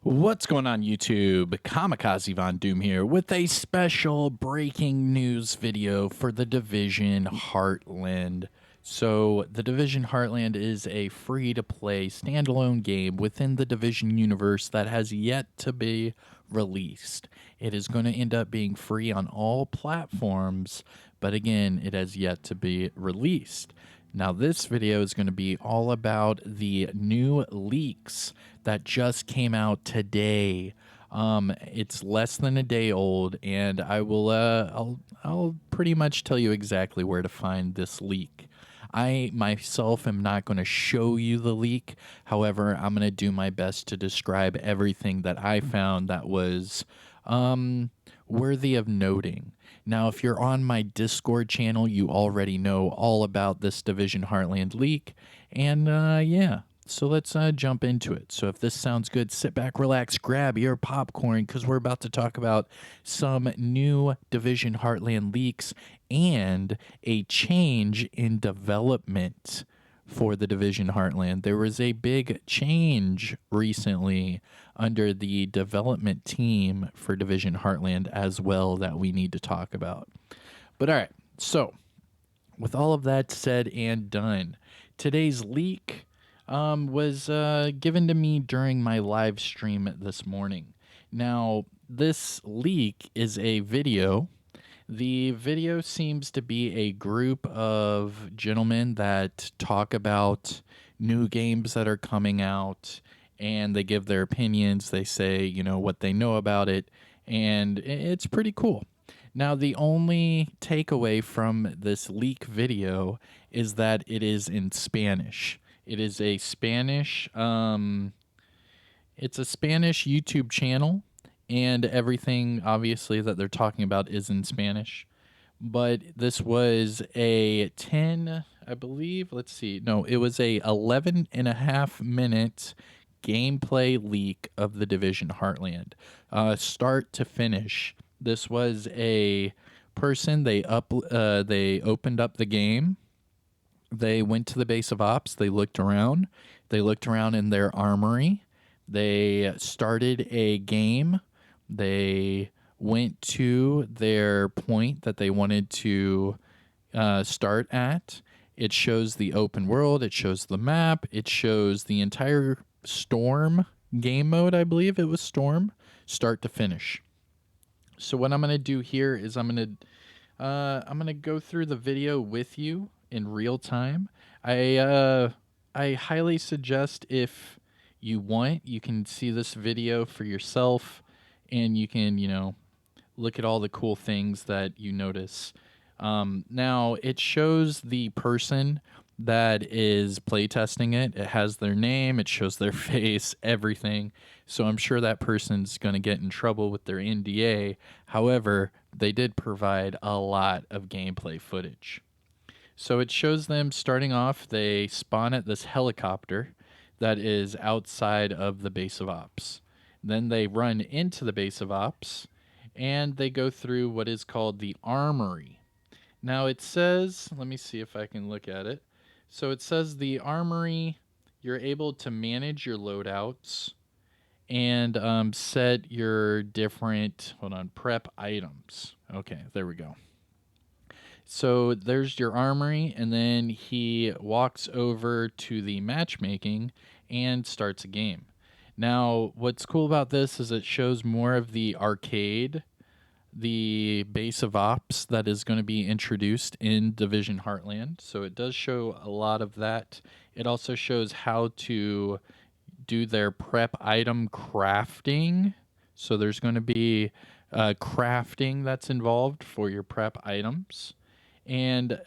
What's going on YouTube? Kamikazevondoom here with a special breaking news video for the Division Heartland. So, the Division Heartland is a free-to-play standalone game within the Division universe that has yet to be released. It is going to end up being free on all platforms, but again, it has yet to be released. Now, this video is going to be all about the new leaks that just came out today. It's less than a day old, and I'll pretty much tell you exactly where to find this leak. I myself am not going to show you the leak. However, I'm going to do my best to describe everything that I found that was worthy of noting. Now, if you're on my Discord channel, you already know all about this Division Heartland leak. And yeah, so let's jump into it. So if this sounds good, sit back, relax, grab your popcorn, because we're about to talk about some new Division Heartland leaks and a change in development for the Division Heartland. There was a big change recently under the development team for Division Heartland as well that we need to talk about. But all right, so with all of that said and done, today's leak was given to me during my live stream this morning. Now, this leak is a video. The video seems to be a group of gentlemen that talk about new games that are coming out, and they give their opinions. They say, what they know about it, and it's pretty cool. Now, the only takeaway from this leak video is that it is in Spanish. It is a Spanish, it's a Spanish YouTube channel, and everything obviously that they're talking about is in Spanish. But this was a 10, I believe, let's see. No, it was a 11 and a half minute gameplay leak of the Division Heartland, start to finish. This was a person, they opened up the game. They went to the base of ops. They looked around. They looked around in their armory. They started a game. They went to their point that they wanted to start at. It shows the open world. It shows the map. It shows the entire Storm game mode. I believe it was Storm, start to finish. So what I'm going to do here is I'm going to go through the video with you in real time. I highly suggest, if you want, you can see this video for yourself, and you can, look at all the cool things that you notice. Now, it shows the person that is playtesting it. It has their name, it shows their face, everything. So I'm sure that person's going to get in trouble with their NDA. However, they did provide a lot of gameplay footage. So it shows them starting off. They spawn at this helicopter that is outside of the base of ops. Then they run into the base of ops, and they go through what is called the armory. Now it says, let me see if I can look at it. So it says the armory, you're able to manage your loadouts and set your different, prep items. Okay, there we go. So there's your armory, and then he walks over to the matchmaking and starts a game. Now, what's cool about this is it shows more of the arcade, the base of ops that is going to be introduced in Division Heartland. So it does show a lot of that. It also shows how to do their prep item crafting. So there's going to be crafting that's involved for your prep items. And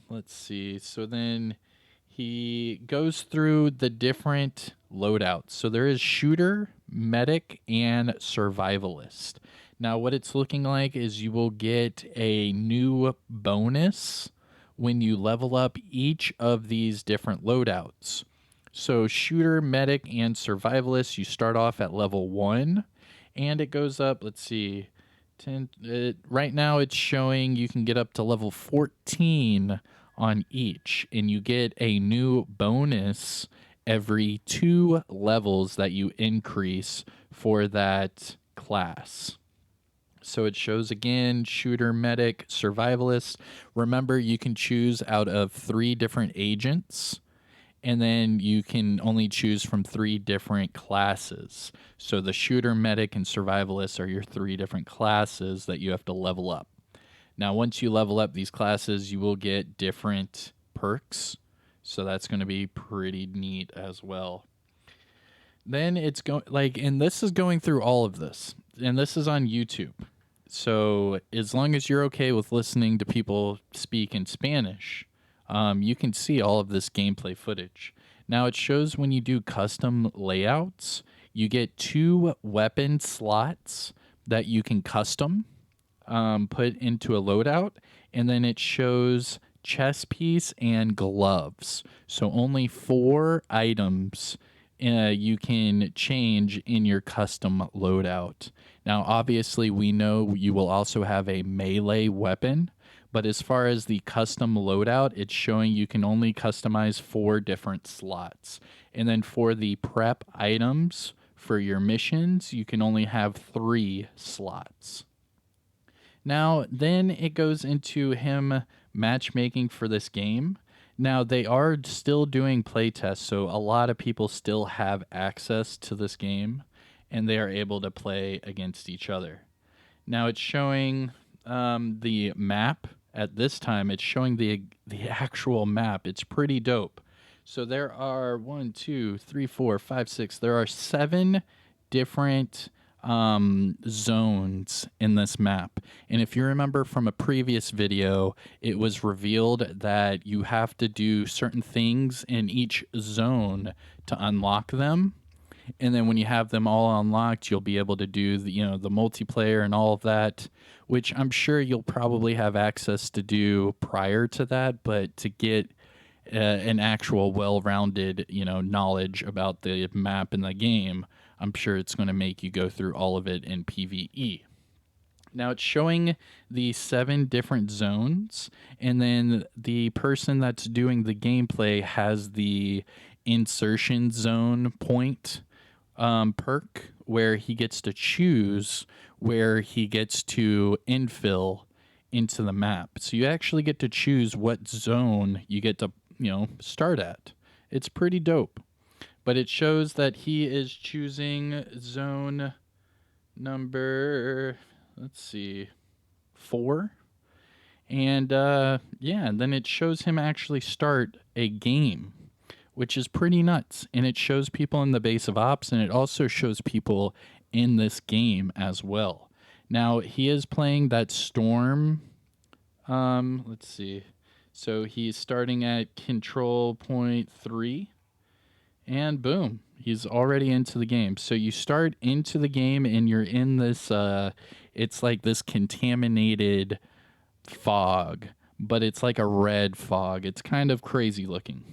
let's see. So then he goes through the different loadouts. So there is shooter, medic, and survivalist. Now, what it's looking like is you will get a new bonus when you level up each of these different loadouts. So shooter, medic, and survivalist, you start off at level 1, and it goes up, let's see, 10, right now it's showing you can get up to level 14 on each, and you get a new bonus every 2 levels that you increase for that class. So it shows again shooter, medic, survivalist. Remember, you can choose out of 3 different agents, and then you can only choose from 3 different classes. So the shooter, medic, and survivalist are your 3 different classes that you have to level up. Now, once you level up these classes, you will get different perks. So that's going to be pretty neat as well. Then it's going and this is going through all of this, and this is on YouTube. So as long as you're okay with listening to people speak in Spanish, you can see all of this gameplay footage. Now it shows when you do custom layouts, you get 2 weapon slots that you can custom put into a loadout, and then it shows chest piece and gloves. So only 4 items you can change in your custom loadout. Now, obviously, we know you will also have a melee weapon, but as far as the custom loadout, it's showing you can only customize 4 different slots. And then for the prep items for your missions, you can only have 3 slots. Now, then it goes into him matchmaking for this game. Now, they are still doing playtests, so a lot of people still have access to this game, and they are able to play against each other. Now, it's showing the map. At this time, it's showing the actual map. It's pretty dope. So there are 1, 2, 3, 4, 5, 6. There are 7 different zones in this map. And if you remember from a previous video, it was revealed that you have to do certain things in each zone to unlock them. And then when you have them all unlocked, you'll be able to do the multiplayer and all of that, which I'm sure you'll probably have access to do prior to that. But to get an actual well-rounded, knowledge about the map and the game, I'm sure it's going to make you go through all of it in PvE. Now it's showing the 7 different zones, and then the person that's doing the gameplay has the insertion zone point perk where he gets to choose where he gets to infill into the map. So you actually get to choose what zone you get to, start at. It's pretty dope. But it shows that he is choosing zone number, 4. And and then it shows him actually start a game, which is pretty nuts. And it shows people in the base of ops, and it also shows people in this game as well. Now, he is playing that storm. So he's starting at control point 3. And boom, he's already into the game. So you start into the game and you're in this, it's like this contaminated fog, but it's like a red fog. It's kind of crazy looking.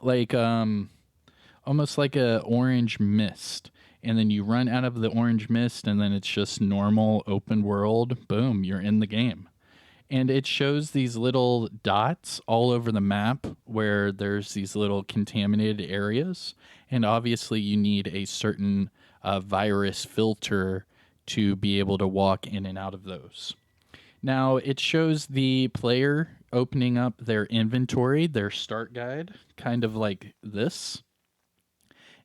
Like, almost like a orange mist. And then you run out of the orange mist and then it's just normal open world. Boom, you're in the game. And it shows these little dots all over the map where there's these little contaminated areas. And obviously you need a certain virus filter to be able to walk in and out of those. Now it shows the player opening up their inventory, their start guide, kind of like this.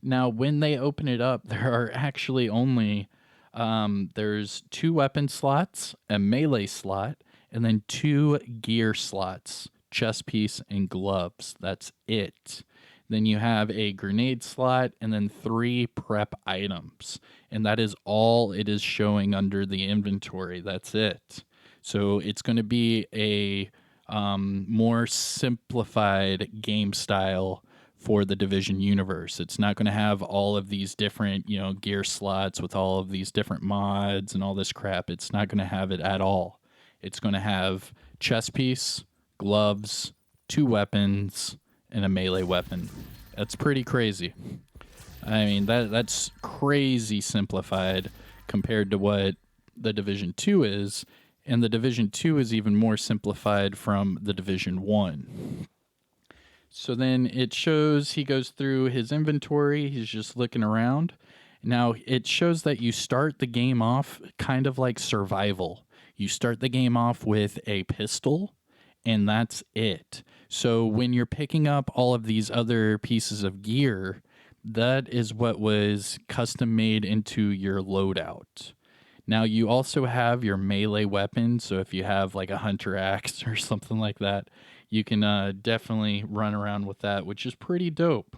Now when they open it up, there are actually only, there's 2 weapon slots, a melee slot, and then 2 gear slots, chest piece and gloves. That's it. Then you have a grenade slot and then 3 prep items. And that is all it is showing under the inventory. That's it. So it's going to be a more simplified game style for the Division universe. It's not going to have all of these different, gear slots with all of these different mods and all this crap. It's not going to have it at all. It's going to have chest piece, gloves, 2 weapons, and a melee weapon. That's pretty crazy. I mean, that's crazy simplified compared to what the Division 2 is, and the Division 2 is even more simplified from the Division 1. So then it shows he goes through his inventory. He's just looking around. Now it shows that you start the game off kind of like survival. You start the game off with a pistol, and that's it. So when you're picking up all of these other pieces of gear, that is what was custom made into your loadout. Now you also have your melee weapon, so if you have like a hunter axe or something like that, you can definitely run around with that, which is pretty dope.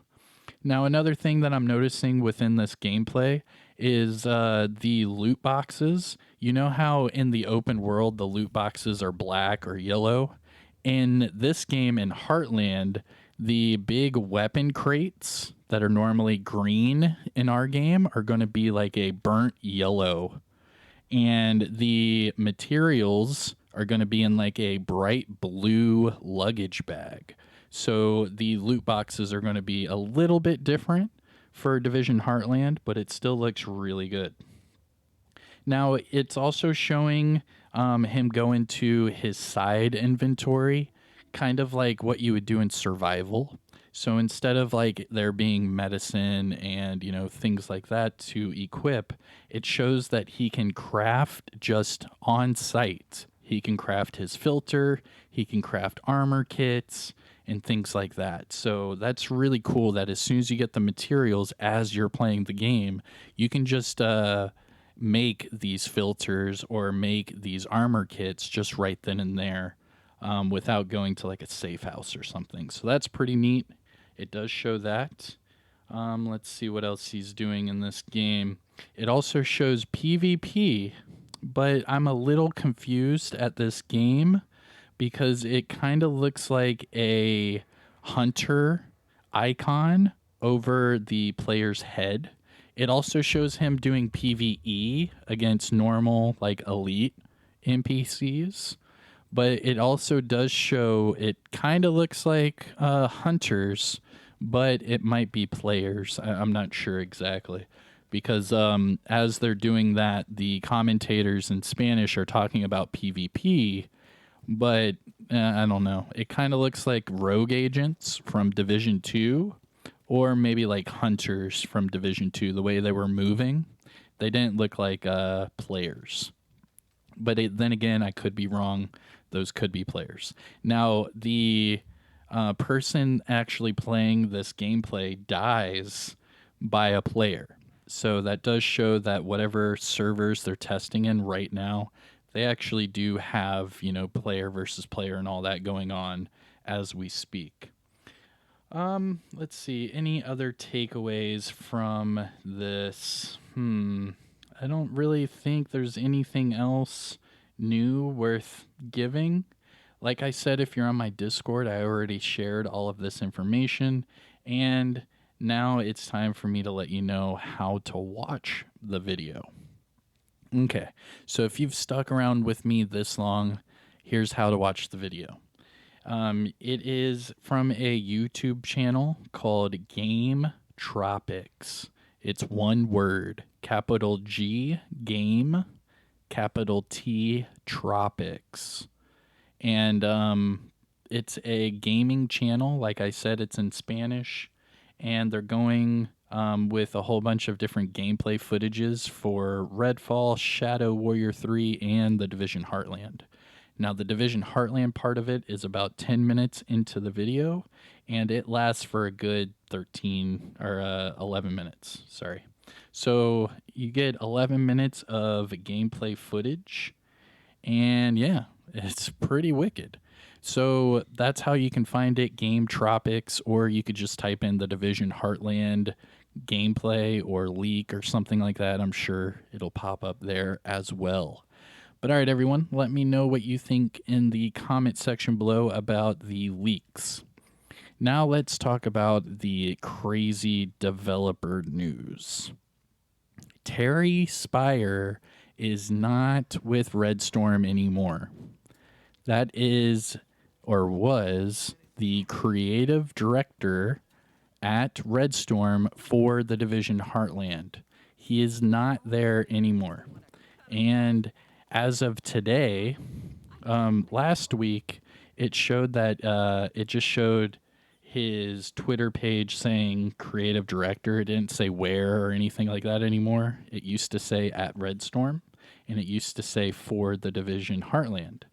Now another thing that I'm noticing within this gameplay is the loot boxes. You know how in the open world the loot boxes are black or yellow? In this game in Heartland, the big weapon crates that are normally green in our game are going to be like a burnt yellow, and the materials are going to be in like a bright blue luggage bag. So the loot boxes are going to be a little bit different for Division Heartland, but it still looks really good. Now it's also showing him go into his side inventory, kind of like what you would do in survival. So instead of like there being medicine and things like that to equip, it shows that he can craft just on site. He can craft his filter, he can craft armor kits and things like that. So that's really cool that as soon as you get the materials as you're playing the game, you can just make these filters or make these armor kits just right then and there, without going to like a safe house or something. So that's pretty neat. It does show that. Let's see what else he's doing in this game. It also shows PvP, but I'm a little confused at this game because it kind of looks like a hunter icon over the player's head. It also shows him doing PvE against normal, like elite NPCs, but it also does show it kind of looks like hunters, but it might be players. I'm not sure exactly because as they're doing that, the commentators in Spanish are talking about PvP, but I don't know. It kind of looks like rogue agents from Division 2 or maybe like hunters from Division 2, the way they were moving. They didn't look like players. But then again, I could be wrong. Those could be players. Now, the person actually playing this gameplay dies by a player. So that does show that whatever servers they're testing in right now, they actually do have, player versus player and all that going on as we speak. Let's see. Any other takeaways from this? I don't really think there's anything else new worth giving. Like I said, if you're on my Discord, I already shared all of this information, and now it's time for me to let you know how to watch the video. Okay, so if you've stuck around with me this long, here's how to watch the video. It is from a YouTube channel called Game Tropics. It's one word, capital G, Game, capital T, Tropics. And it's a gaming channel. Like I said, it's in Spanish. And they're going with a whole bunch of different gameplay footages for Redfall, Shadow Warrior 3, and the Division Heartland. Now, the Division Heartland part of it is about 10 minutes into the video, and it lasts for a good 13 or 11 minutes. Sorry. So you get 11 minutes of gameplay footage, and yeah, it's pretty wicked. So that's how you can find it, Game Tropics, or you could just type in the Division Heartland gameplay or leak or something like that. I'm sure it'll pop up there as well. But all right, everyone, let me know what you think in the comment section below about the leaks. Now let's talk about the crazy developer news. Terry Spire is not with Redstorm anymore. That is, or was, the creative director at Redstorm for the Division Heartland. He is not there anymore. And as of today, last week, it showed that it just showed his Twitter page saying creative director. It didn't say where or anything like that anymore. It used to say at Redstorm, and it used to say for the Division Heartland.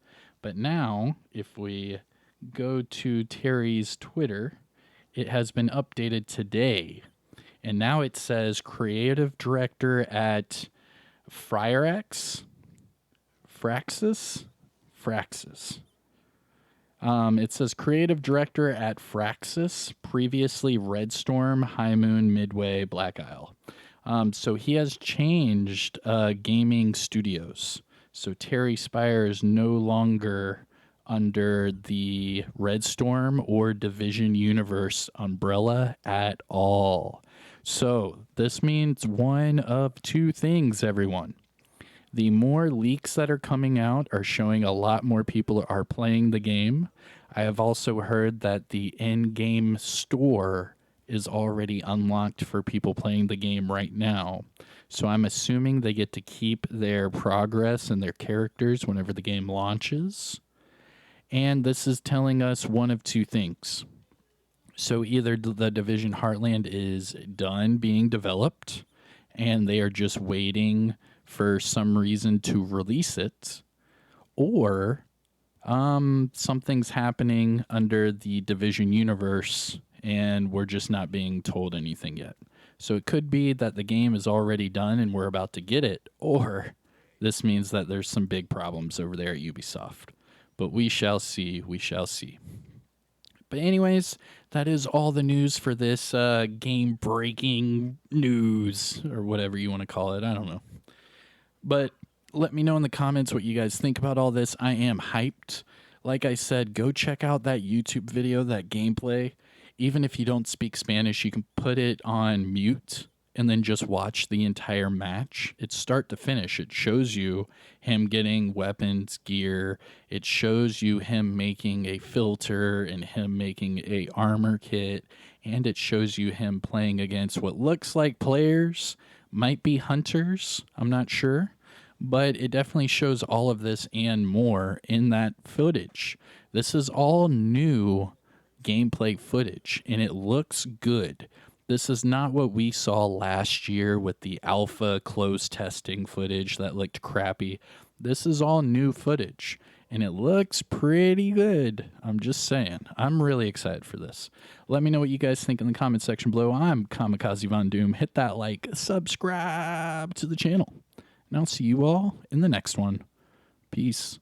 But now, if we go to Terry's Twitter, it has been updated today. And now it says creative director at Fraxis. It says creative director at Fraxis, previously Redstorm, High Moon, Midway, Black Isle. So he has changed gaming studios. So Terry Spire is no longer under the Redstorm or Division Universe umbrella at all. So this means one of two things, everyone. The more leaks that are coming out are showing a lot more people are playing the game. I have also heard that the in-game store is already unlocked for people playing the game right now. So I'm assuming they get to keep their progress and their characters whenever the game launches. And this is telling us one of two things. So either the Division Heartland is done being developed and they are just waiting for some reason to release it, or something's happening under the Division universe and we're just not being told anything yet. So it could be that the game is already done and we're about to get it, or this means that there's some big problems over there at Ubisoft. But we shall see, we shall see. But anyways, that is all the news for this game-breaking news, or whatever you want to call it. I don't know. But let me know in the comments what you guys think about all this. I am hyped. Like I said, go check out that YouTube video, that gameplay. Even if you don't speak Spanish, you can put it on mute and then just watch the entire match. It's start to finish. It shows you him getting weapons, gear. It shows you him making a filter and him making a armor kit. And it shows you him playing against what looks like players, might be hunters, I'm not sure. But it definitely shows all of this and more in that footage. This is all new gameplay footage, and it looks good. This is not what we saw last year with the alpha closed testing footage that looked crappy. This is all new footage, and it looks pretty good. I'm just saying. I'm really excited for this. Let me know what you guys think in the comment section below. I'm Kamikazevondoom. Hit that like, subscribe to the channel, and I'll see you all in the next one. Peace.